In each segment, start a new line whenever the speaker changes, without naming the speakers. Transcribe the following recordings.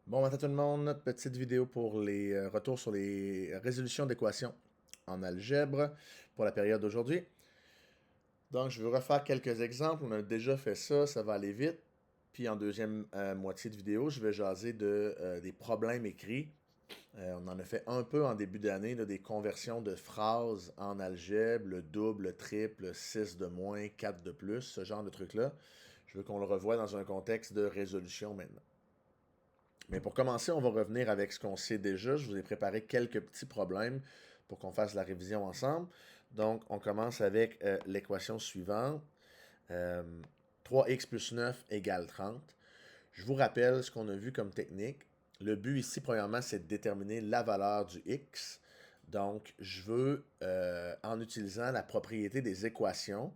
Bon matin tout le monde, notre petite vidéo pour les retours sur les résolutions d'équations en algèbre pour la période d'aujourd'hui. Donc je vais refaire quelques exemples, on a déjà fait ça, ça va aller vite. Puis en deuxième moitié de vidéo, je vais jaser des problèmes écrits. On en a fait un peu en début d'année, des conversions de phrases en algèbre, le double, le triple, 6 de moins, 4 de plus, ce genre de trucs-là. Je veux qu'on le revoie dans un contexte de résolution maintenant. Mais pour commencer, on va revenir avec ce qu'on sait déjà. Je vous ai préparé quelques petits problèmes pour qu'on fasse la révision ensemble. Donc, on commence avec l'équation suivante. Euh, 3x plus 9 égale 30. Je vous rappelle ce qu'on a vu comme technique. Le but ici, premièrement, c'est de déterminer la valeur du x. Donc, je veux, en utilisant la propriété des équations,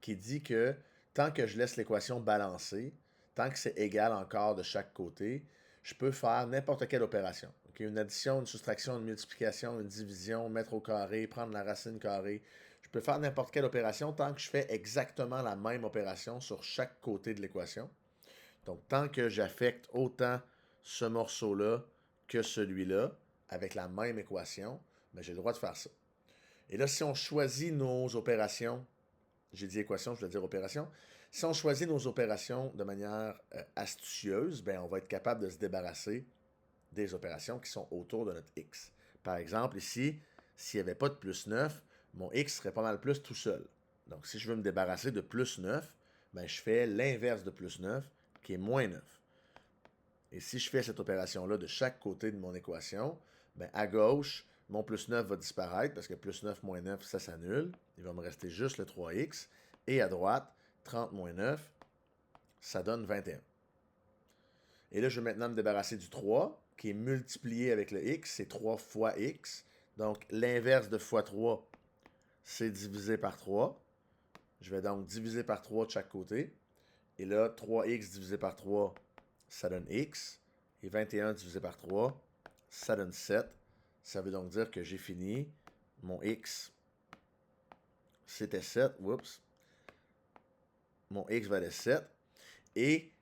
qui dit que tant que je laisse l'équation balancée, tant que c'est égal encore de chaque côté, je peux faire n'importe quelle opération. Okay? Une addition, une soustraction, une multiplication, une division, mettre au carré, prendre la racine carrée. Je peux faire n'importe quelle opération tant que je fais exactement la même opération sur chaque côté de l'équation. Donc, tant que j'affecte autant ce morceau-là que celui-là, avec la même équation, ben, j'ai le droit de faire ça. Et là, si on choisit nos opérations, j'ai dit équation, je dois dire opération, si on choisit nos opérations de manière astucieuse, ben, on va être capable de se débarrasser des opérations qui sont autour de notre x. Par exemple, ici, s'il n'y avait pas de plus 9, mon x serait pas mal plus tout seul. Donc, si je veux me débarrasser de plus 9, ben, je fais l'inverse de plus 9, qui est moins 9. Et si je fais cette opération-là de chaque côté de mon équation, ben à gauche, mon plus 9 va disparaître parce que plus 9 moins 9, ça s'annule. Il va me rester juste le 3x. Et à droite, 30 moins 9, ça donne 21. Et là, je vais maintenant me débarrasser du 3, qui est multiplié avec le x, c'est 3 fois x. Donc, l'inverse de fois 3, c'est divisé par 3. Je vais donc diviser par 3 de chaque côté. Et là, 3x divisé par 3, ça donne x. Et 21 divisé par 3, ça donne 7. Ça veut donc dire que j'ai fini. Mon x, c'était 7. Oups. Mon x valait 7. Et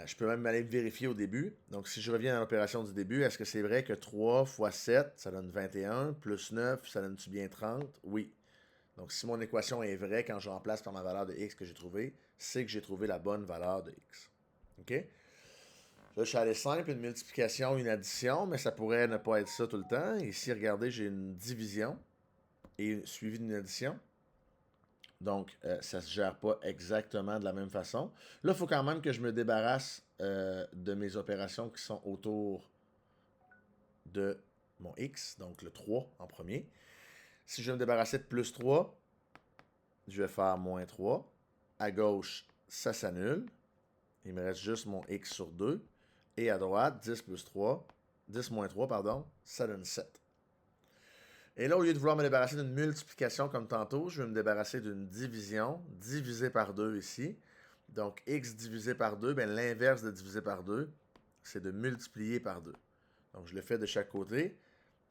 je peux même aller vérifier au début. Donc, si je reviens à l'opération du début, est-ce que c'est vrai que 3 fois 7, ça donne 21, plus 9, ça donne-tu bien 30? Oui. Donc, si mon équation est vraie quand je remplace par ma valeur de x que j'ai trouvée, c'est que j'ai trouvé la bonne valeur de x. OK? Là, je suis allé simple, une multiplication, une addition, mais ça pourrait ne pas être ça tout le temps. Ici, regardez, j'ai une division et suivi d'une addition. Donc, ça ne se gère pas exactement de la même façon. Là, il faut quand même que je me débarrasse de mes opérations qui sont autour de mon x, donc le 3 en premier. Si je veux me débarrasser de plus 3, je vais faire moins 3. À gauche, ça s'annule. Il me reste juste mon x sur 2. Et à droite, 10 plus 3, 10 moins 3, pardon, ça donne 7. Et là, au lieu de vouloir me débarrasser d'une multiplication comme tantôt, je vais me débarrasser d'une division, divisé par 2 ici. Donc, x divisé par 2, ben, l'inverse de diviser par 2, c'est de multiplier par 2. Donc, je le fais de chaque côté.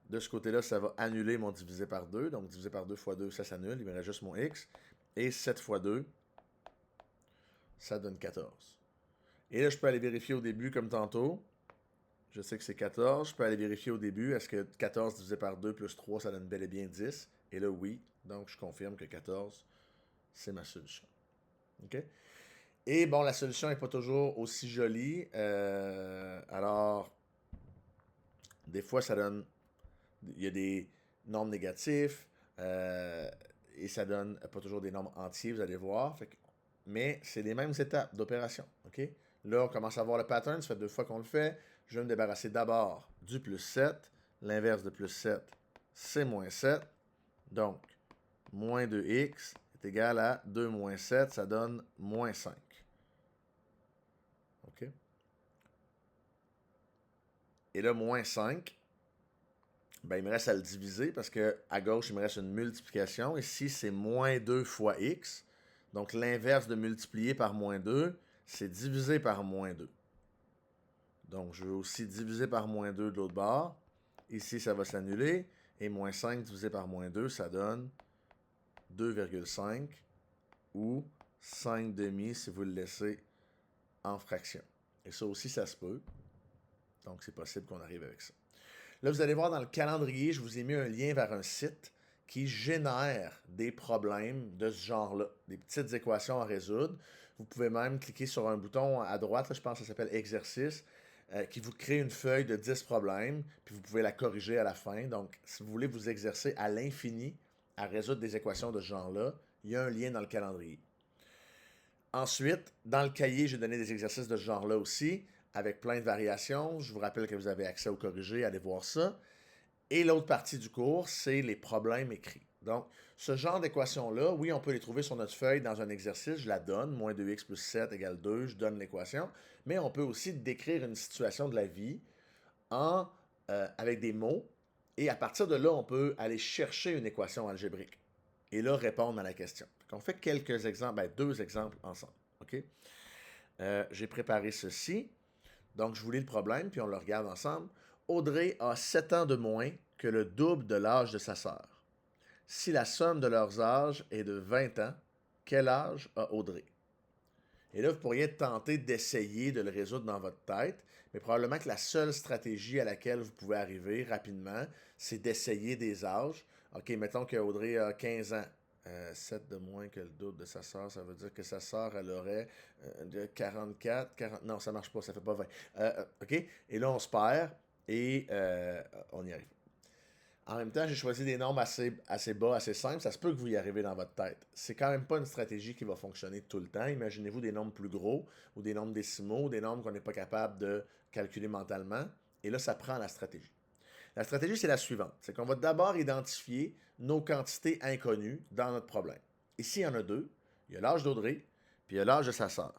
De ce côté-là, ça va annuler mon divisé par 2. Donc, divisé par 2 fois 2, ça s'annule. Il me reste juste mon x. Et 7 fois 2, ça donne 14. Et là, je peux aller vérifier au début comme tantôt. Je sais que c'est 14. Je peux aller vérifier au début. Est-ce que 14 divisé par 2 plus 3, ça donne bel et bien 10? Et là, oui. Donc, je confirme que 14, c'est ma solution. OK? Et bon, la solution n'est pas toujours aussi jolie. Alors, des fois, ça donne. Il y a des nombres négatifs. Et ça donne pas toujours des nombres entiers, vous allez voir. Mais c'est les mêmes étapes d'opération. OK? Là, on commence à voir le pattern. Ça fait deux fois qu'on le fait. Je vais me débarrasser d'abord du plus 7. L'inverse de plus 7, c'est moins 7. Donc, moins 2x est égal à 2 moins 7. Ça donne moins 5. OK? Et là, moins 5, ben, il me reste à le diviser parce que à gauche, il me reste une multiplication. Ici, c'est moins 2 fois x. Donc, l'inverse de multiplier par moins 2, c'est diviser par moins 2. Donc, je vais aussi diviser par moins 2 de l'autre bord. Ici, ça va s'annuler. Et moins 5 divisé par moins 2, ça donne 2,5 ou 5 demi si vous le laissez en fraction. Et ça aussi, ça se peut. Donc, c'est possible qu'on arrive avec ça. Là, vous allez voir dans le calendrier, je vous ai mis un lien vers un site qui génère des problèmes de ce genre-là, des petites équations à résoudre. Vous pouvez même cliquer sur un bouton à droite, là, je pense que ça s'appelle Exercice, qui vous crée une feuille de 10 problèmes, puis vous pouvez la corriger à la fin. Donc, si vous voulez vous exercer à l'infini à résoudre des équations de ce genre-là, il y a un lien dans le calendrier. Ensuite, dans le cahier, j'ai donné des exercices de ce genre-là aussi, avec plein de variations. Je vous rappelle que vous avez accès au corrigé, allez voir ça. Et l'autre partie du cours, c'est les problèmes écrits. Donc, ce genre d'équations-là, oui, on peut les trouver sur notre feuille dans un exercice, je la donne, moins 2x plus 7 égale 2, je donne l'équation, mais on peut aussi décrire une situation de la vie avec des mots, et à partir de là, on peut aller chercher une équation algébrique, et là, répondre à la question. Donc, on fait quelques exemples, 2 exemples ensemble. OK? J'ai préparé ceci, donc je vous lis le problème, puis on le regarde ensemble. Audrey a 7 ans de moins que le double de l'âge de sa sœur. Si la somme de leurs âges est de 20 ans, quel âge a Audrey? Et là, vous pourriez tenter d'essayer de le résoudre dans votre tête, mais probablement que la seule stratégie à laquelle vous pouvez arriver rapidement, c'est d'essayer des âges. OK, mettons qu'Audrey a 15 ans. 7 de moins que le double de sa sœur, ça veut dire que sa sœur, elle aurait 44, 40... Non, ça marche pas, ça fait pas 20. OK? Et là, on se perd et on y arrive. En même temps, j'ai choisi des nombres assez bas, assez simples. Ça se peut que vous y arrivez dans votre tête. C'est quand même pas une stratégie qui va fonctionner tout le temps. Imaginez-vous des nombres plus gros ou des nombres décimaux, des nombres qu'on n'est pas capable de calculer mentalement. Et là, ça prend la stratégie. La stratégie, c'est la suivante. C'est qu'on va d'abord identifier nos quantités inconnues dans notre problème. Ici, il y en a 2. Il y a l'âge d'Audrey, puis il y a l'âge de sa sœur.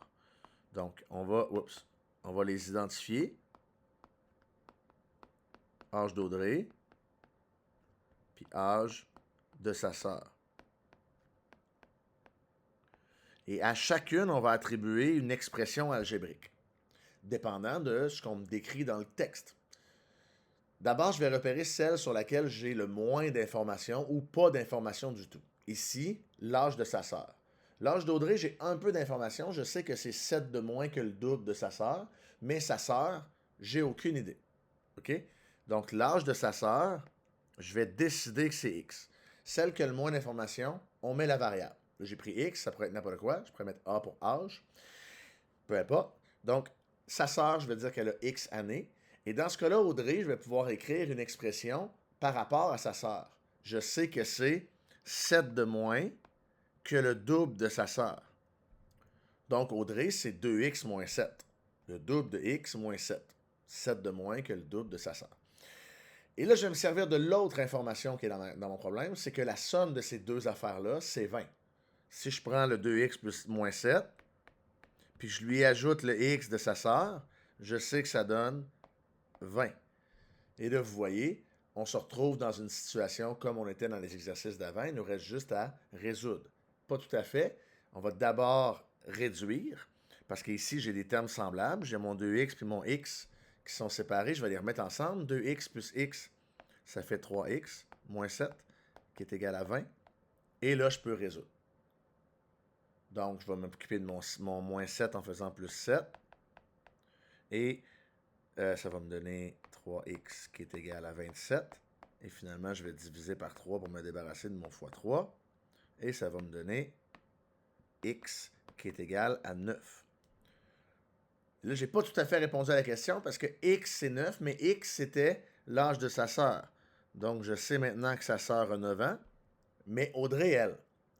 Donc, on va les identifier. Âge d'Audrey, puis âge de sa sœur. Et à chacune, on va attribuer une expression algébrique, dépendant de ce qu'on me décrit dans le texte. D'abord, je vais repérer celle sur laquelle j'ai le moins d'informations ou pas d'informations du tout. Ici, l'âge de sa sœur. L'âge d'Audrey, j'ai un peu d'informations. Je sais que c'est 7 de moins que le double de sa sœur, mais sa sœur, j'ai aucune idée. OK? Donc, l'âge de sa sœur, je vais décider que c'est X. Celle qui a le moins d'informations, on met la variable. J'ai pris X, ça pourrait être n'importe quoi. Je pourrais mettre A pour âge. Peu importe. Donc, sa sœur, je vais dire qu'elle a X années. Et dans ce cas-là, Audrey, je vais pouvoir écrire une expression par rapport à sa sœur. Je sais que c'est 7 de moins que le double de sa sœur. Donc, Audrey, c'est 2x moins 7. Le double de x moins 7. 7 de moins que le double de sa sœur. Et là, je vais me servir de l'autre information qui est dans mon problème, c'est que la somme de ces deux affaires-là, c'est 20. Si je prends le 2x plus moins 7, puis je lui ajoute le x de sa sœur, je sais que ça donne 20. Et là, vous voyez, on se retrouve dans une situation comme on était dans les exercices d'avant. Il nous reste juste à résoudre. Pas tout à fait. On va d'abord réduire, parce qu'ici, j'ai des termes semblables. J'ai mon 2x puis mon x qui sont séparés. Je vais les remettre ensemble. 2x plus x, ça fait 3x moins 7, qui est égal à 20. Et là, je peux résoudre. Donc, je vais m'occuper de mon moins 7 en faisant plus 7. Et ça va me donner 3x qui est égal à 27. Et finalement, je vais diviser par 3 pour me débarrasser de mon fois 3. Et ça va me donner x qui est égal à 9. Là, je n'ai pas tout à fait répondu à la question parce que x, c'est 9, mais x, c'était l'âge de sa sœur. Donc, je sais maintenant que sa sœur a 9 ans, mais Audrey, elle.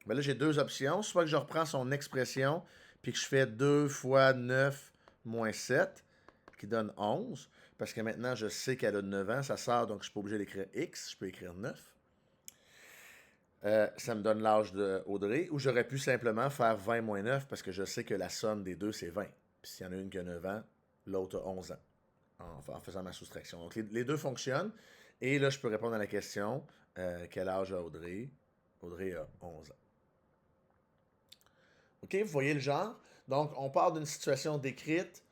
Ben là, j'ai deux options. Soit que je reprends son expression, puis que je fais 2 fois 9 moins 7, qui donne 11, parce que maintenant, je sais qu'elle a 9 ans, sa sœur, donc je ne suis pas obligé d'écrire x, je peux écrire 9. Ça me donne l'âge d'Audrey, ou j'aurais pu simplement faire 20 moins 9, parce que je sais que la somme des deux, c'est 20. Puis s'il y en a une qui a 9 ans, l'autre a 11 ans, en faisant ma soustraction. Donc les deux fonctionnent, et là, je peux répondre à la question, quel âge a Audrey? Audrey a 11 ans. OK, vous voyez le genre? Donc, on part d'une situation décrite,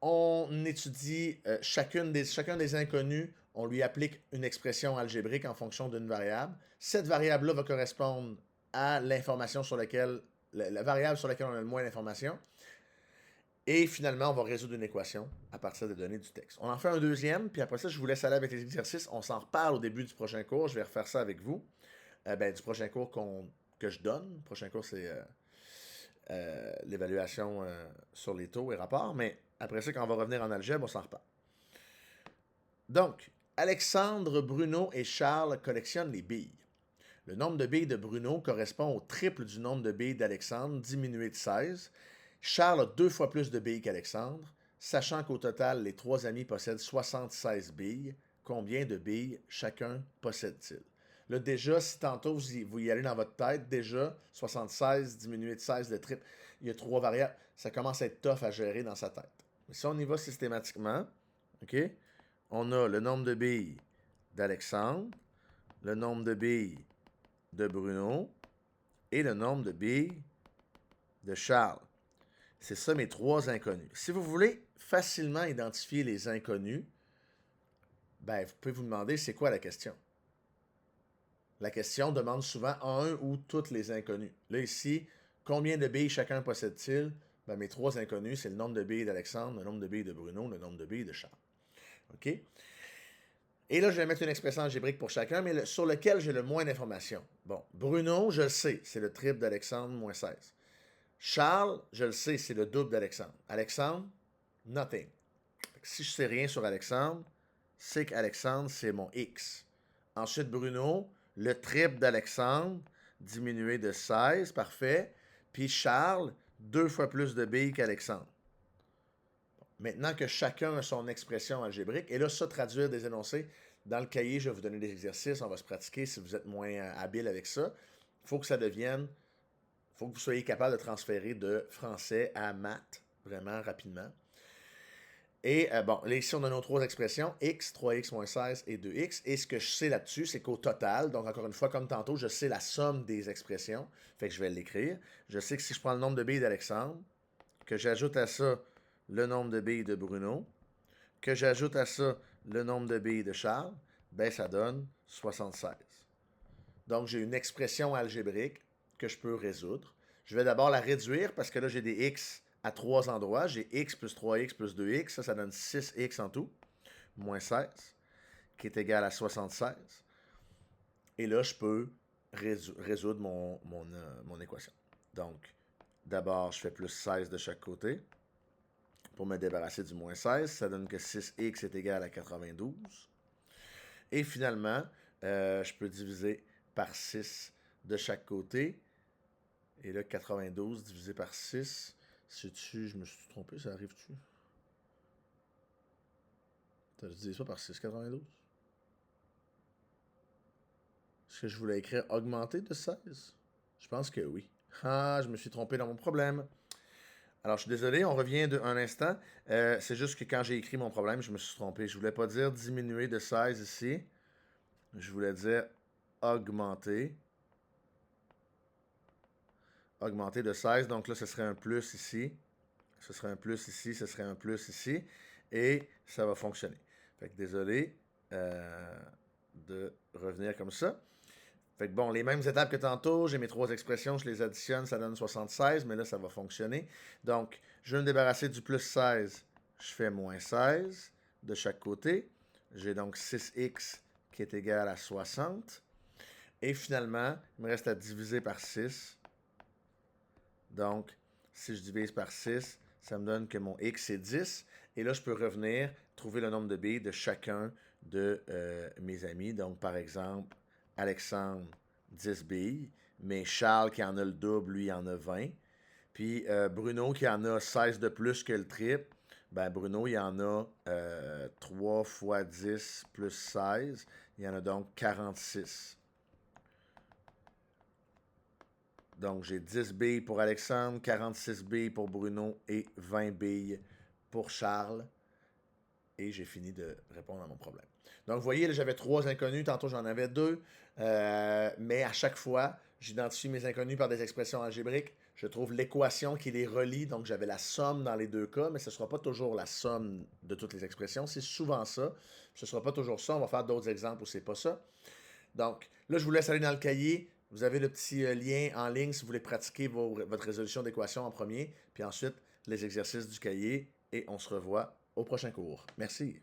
on étudie chacun des inconnus, on lui applique une expression algébrique en fonction d'une variable. Cette variable-là va correspondre à l'information sur laquelle, la variable sur laquelle on a le moins d'informations. Et finalement, on va résoudre une équation à partir des données du texte. On en fait un deuxième, puis après ça, je vous laisse aller avec les exercices. On s'en reparle au début du prochain cours. Je vais refaire ça avec vous. Du prochain cours que je donne. Le prochain cours, c'est l'évaluation sur les taux et rapports. Mais après ça, quand on va revenir en algèbre, on s'en reparle. Donc, Alexandre, Bruno et Charles collectionnent les billes. Le nombre de billes de Bruno correspond au triple du nombre de billes d'Alexandre, diminué de 16. Charles a 2 fois plus de billes qu'Alexandre. Sachant qu'au total, les 3 amis possèdent 76 billes, combien de billes chacun possède-t-il? Là, déjà, si tantôt vous y allez dans votre tête, déjà, 76 diminué de 16 de triple, il y a 3 variables. Ça commence à être tough à gérer dans sa tête. Mais si on y va systématiquement, OK, on a le nombre de billes d'Alexandre, le nombre de billes de Bruno et le nombre de billes de Charles. C'est ça mes 3 inconnus. Si vous voulez facilement identifier les inconnus, vous pouvez vous demander c'est quoi la question. La question demande souvent un ou toutes les inconnus. Là ici, combien de billes chacun possède-t-il? Mes 3 inconnus, c'est le nombre de billes d'Alexandre, le nombre de billes de Bruno, le nombre de billes de Charles. OK? Et là, je vais mettre une expression algébrique pour chacun, mais sur lequel j'ai le moins d'informations. Bon, Bruno, je le sais, c'est le triple d'Alexandre, moins 16. Charles, je le sais, c'est le double d'Alexandre. Alexandre, nothing. Si je ne sais rien sur Alexandre, c'est qu'Alexandre, c'est mon X. Ensuite, Bruno, le triple d'Alexandre, diminué de 16, parfait. Puis Charles, 2 fois plus de billes qu'Alexandre. Maintenant que chacun a son expression algébrique, et là, ça, traduire des énoncés, dans le cahier, je vais vous donner des exercices, on va se pratiquer si vous êtes moins habile avec ça. Il faut que ça devienne, il faut que vous soyez capable de transférer de français à maths, vraiment rapidement. Et là, ici, on a nos 3 expressions, x, 3x moins 16 et 2x. Et ce que je sais là-dessus, c'est qu'au total, donc encore une fois, comme tantôt, je sais la somme des expressions. Fait que je vais l'écrire. Je sais que si je prends le nombre de billes d'Alexandre, que j'ajoute à ça le nombre de billes de Bruno, que j'ajoute à ça le nombre de billes de Charles, ça donne 76. Donc, j'ai une expression algébrique que je peux résoudre. Je vais d'abord la réduire parce que là, j'ai des x à 3 endroits. J'ai x plus 3x plus 2x. Ça donne 6x en tout, moins 16, qui est égal à 76. Et là, je peux résoudre mon équation. Donc, d'abord, je fais plus 16 de chaque côté pour me débarrasser du moins 16. Ça donne que 6x est égal à 92. Et finalement, je peux diviser par 6 de chaque côté. Et là, 92 divisé par 6, je me suis trompé, ça arrive-tu? Je divise pas par 6, 92? Est-ce que je voulais écrire augmenter de 16? Je pense que oui. Ah, je me suis trompé dans mon problème. Alors, je suis désolé, on revient un instant. C'est juste que quand j'ai écrit mon problème, je me suis trompé. Je voulais pas dire diminuer de 16 ici. Je voulais dire augmenter. Augmenter de 16. Donc là, ce serait un plus ici. Ce serait un plus ici. Ce serait un plus ici. Et ça va fonctionner. Fait que désolé de revenir comme ça. Fait que bon, les mêmes étapes que tantôt, j'ai mes 3 expressions, je les additionne, ça donne 76, mais là, ça va fonctionner. Donc, je vais me débarrasser du plus 16, je fais moins 16 de chaque côté. J'ai donc 6x qui est égal à 60. Et finalement, il me reste à diviser par 6. Donc, si je divise par 6, ça me donne que mon x est 10. Et là, je peux revenir, trouver le nombre de billes de chacun de mes amis. Donc, par exemple, Alexandre, 10 billes. Mais Charles, qui en a le double, lui, en a 20. Puis Bruno, qui en a 16 de plus que le triple, Bruno, il en a 3 fois 10 plus 16. Il y en a donc 46. Donc, j'ai 10 billes pour Alexandre, 46 billes pour Bruno et 20 billes pour Charles. Et j'ai fini de répondre à mon problème. Donc, vous voyez, là, j'avais 3 inconnus. Tantôt, j'en avais 2. Mais à chaque fois, j'identifie mes inconnus par des expressions algébriques. Je trouve l'équation qui les relie. Donc, j'avais la somme dans les 2 cas, mais ce ne sera pas toujours la somme de toutes les expressions. C'est souvent ça. Ce ne sera pas toujours ça. On va faire d'autres exemples où ce n'est pas ça. Donc, là, je vous laisse aller dans le cahier. Vous avez le petit lien en ligne si vous voulez pratiquer votre résolution d'équation en premier. Puis ensuite, les exercices du cahier et on se revoit au prochain cours. Merci.